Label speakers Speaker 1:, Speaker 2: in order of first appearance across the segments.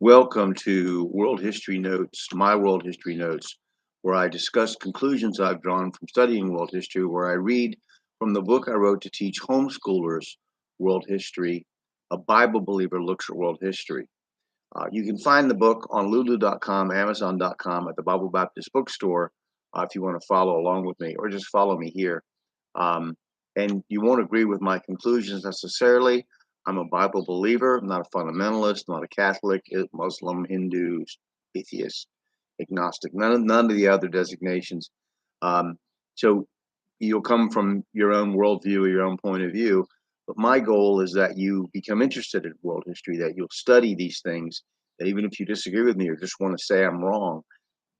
Speaker 1: Welcome to World History Notes, my World History Notes, where I discuss conclusions I've drawn from studying world history, where I read from the book I wrote to teach homeschoolers world history. A Bible Believer Looks at World History. You can find the book on lulu.com, amazon.com, at the Bible Baptist Bookstore if you want to follow along with me, or just follow me here. Um, and you won't agree with my conclusions necessarily. I'm a Bible believer. I'm not a fundamentalist, not a Catholic, Muslim, Hindu, atheist, agnostic, none of the other designations. Um, so you'll come from your own worldview or your own point of view. But my goal is that you become interested in world history, that you'll study these things, that even if you disagree with me or just want to say I'm wrong,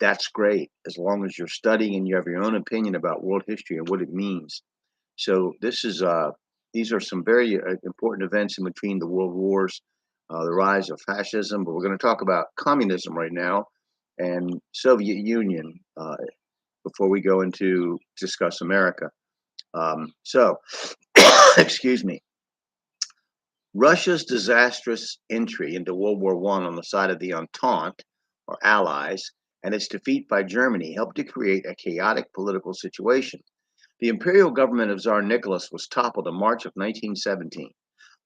Speaker 1: that's great, as long as you're studying and you have your own opinion about world history and what it means. So these are some very important events in between the world wars, the rise of fascism, but we're going to talk about communism right now and Soviet Union before we go into discuss America. So, excuse me. Russia's disastrous entry into World War I on the side of the Entente, or Allies, and its defeat by Germany helped to create a chaotic political situation. The imperial government of Tsar Nicholas was toppled in March of 1917.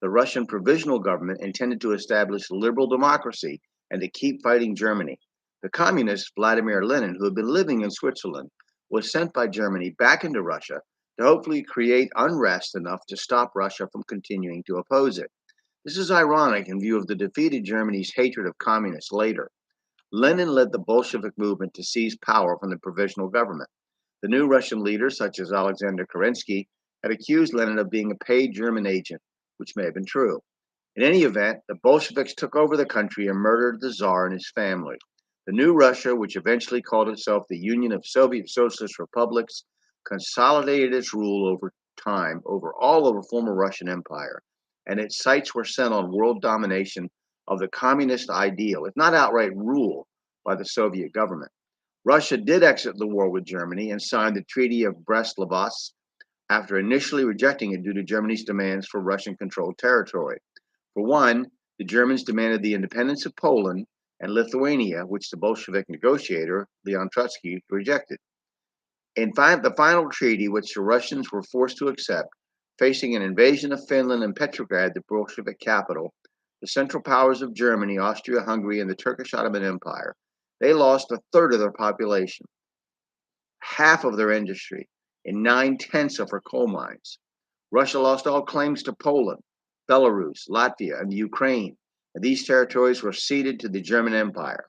Speaker 1: The Russian Provisional Government intended to establish liberal democracy and to keep fighting Germany. The communist Vladimir Lenin, who had been living in Switzerland, was sent by Germany back into Russia to hopefully create unrest enough to stop Russia from continuing to oppose it. This is ironic in view of the defeated Germany's hatred of communists later. Lenin led the Bolshevik movement to seize power from the provisional government. The new Russian leaders, such as Alexander Kerensky, had accused Lenin of being a paid German agent, which may have been true. In any event, the Bolsheviks took over the country and murdered the Tsar and his family. The new Russia, which eventually called itself the Union of Soviet Socialist Republics, consolidated its rule over time over all of the former Russian Empire, and its sights were set on world domination of the communist ideal, if not outright rule, by the Soviet government. Russia did exit the war with Germany and signed the Treaty of Brest-Litovsk after initially rejecting it due to Germany's demands for Russian-controlled territory. For one, the Germans demanded the independence of Poland and Lithuania, which the Bolshevik negotiator, Leon Trotsky, rejected. In the final treaty, which the Russians were forced to accept, facing an invasion of Finland and Petrograd, the Bolshevik capital, the Central Powers of Germany, Austria-Hungary, and the Turkish Ottoman Empire, they lost a third of their population, half of their industry, and 9/10 of her coal mines. Russia lost all claims to Poland, Belarus, Latvia, and the Ukraine, and these territories were ceded to the German Empire.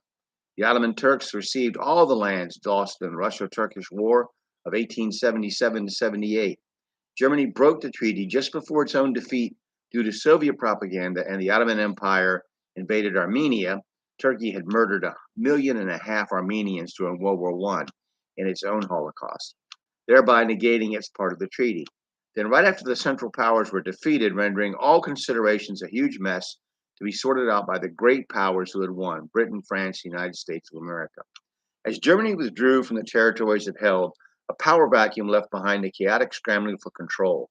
Speaker 1: The Ottoman Turks received all the lands lost in the Russo-Turkish War of 1877 to 78. Germany broke the treaty just before its own defeat due to Soviet propaganda, and the Ottoman Empire invaded Armenia. Turkey had murdered 1.5 million Armenians during World War I in its own Holocaust, thereby negating its part of the treaty. Then, right after the Central Powers were defeated, rendering all considerations a huge mess to be sorted out by the great powers who had won: Britain, France, the United States of America. As Germany withdrew from the territories it held, a power vacuum left behind a chaotic scrambling for control.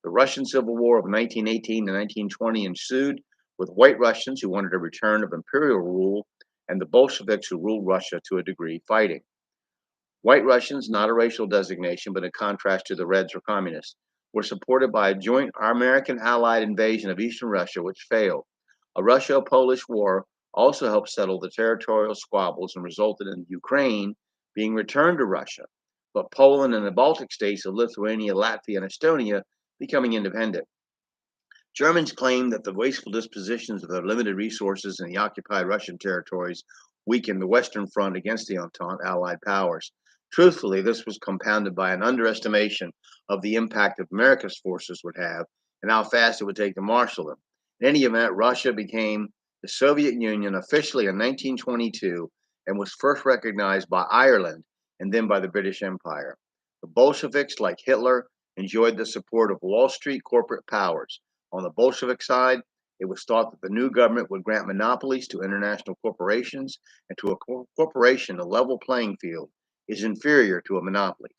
Speaker 1: The Russian Civil War of 1918 to 1920 ensued, with white Russians who wanted a return of imperial rule and the Bolsheviks who ruled Russia to a degree fighting. White Russians, not a racial designation, but in contrast to the Reds or Communists, were supported by a joint American allied invasion of eastern Russia, which failed. A Russo-Polish war also helped settle the territorial squabbles and resulted in Ukraine being returned to Russia, but Poland and the Baltic states of Lithuania, Latvia, and Estonia becoming independent. Germans claimed that the wasteful dispositions of their limited resources in the occupied Russian territories weakened the Western Front against the Entente allied powers. Truthfully, this was compounded by an underestimation of the impact of America's forces would have and how fast it would take to marshal them. In any event, Russia became the Soviet Union officially in 1922 and was first recognized by Ireland and then by the British Empire. The Bolsheviks, like Hitler, enjoyed the support of Wall Street corporate powers. On the Bolshevik side, it was thought that the new government would grant monopolies to international corporations, and to a corporation, a level playing field is inferior to a monopoly.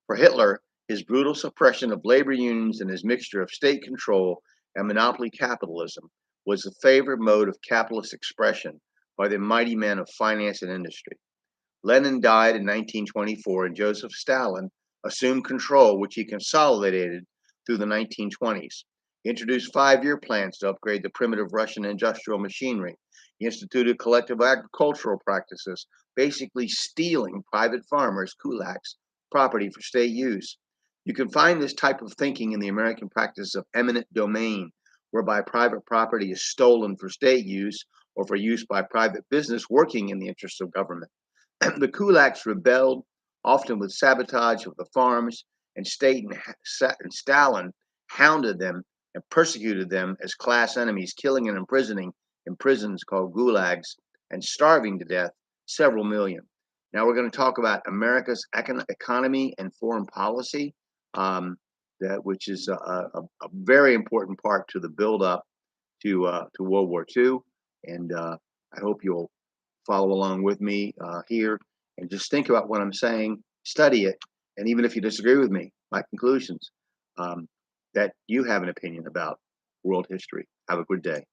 Speaker 1: For Hitler, his brutal suppression of labor unions and his mixture of state control and monopoly capitalism was the favorite mode of capitalist expression by the mighty men of finance and industry. Lenin died in 1924, and Joseph Stalin assumed control, which he consolidated through the 1920s. He introduced 5-year plans to upgrade the primitive Russian industrial machinery. He instituted collective agricultural practices, basically stealing private farmers, kulaks, property for state use. You can find this type of thinking in the American practice of eminent domain, whereby private property is stolen for state use or for use by private business working in the interests of government. The kulaks rebelled, often with sabotage of the farms, and Stalin hounded them and persecuted them as class enemies, killing and imprisoning in prisons called gulags and starving to death several million. Now we're going to talk about America's economy and foreign policy, which is a very important part to the build-up to World War II, and I hope you'll follow along with me here and just think about what I'm saying, study it, and even if you disagree with me, my conclusions, that you have an opinion about world history. Have a good day.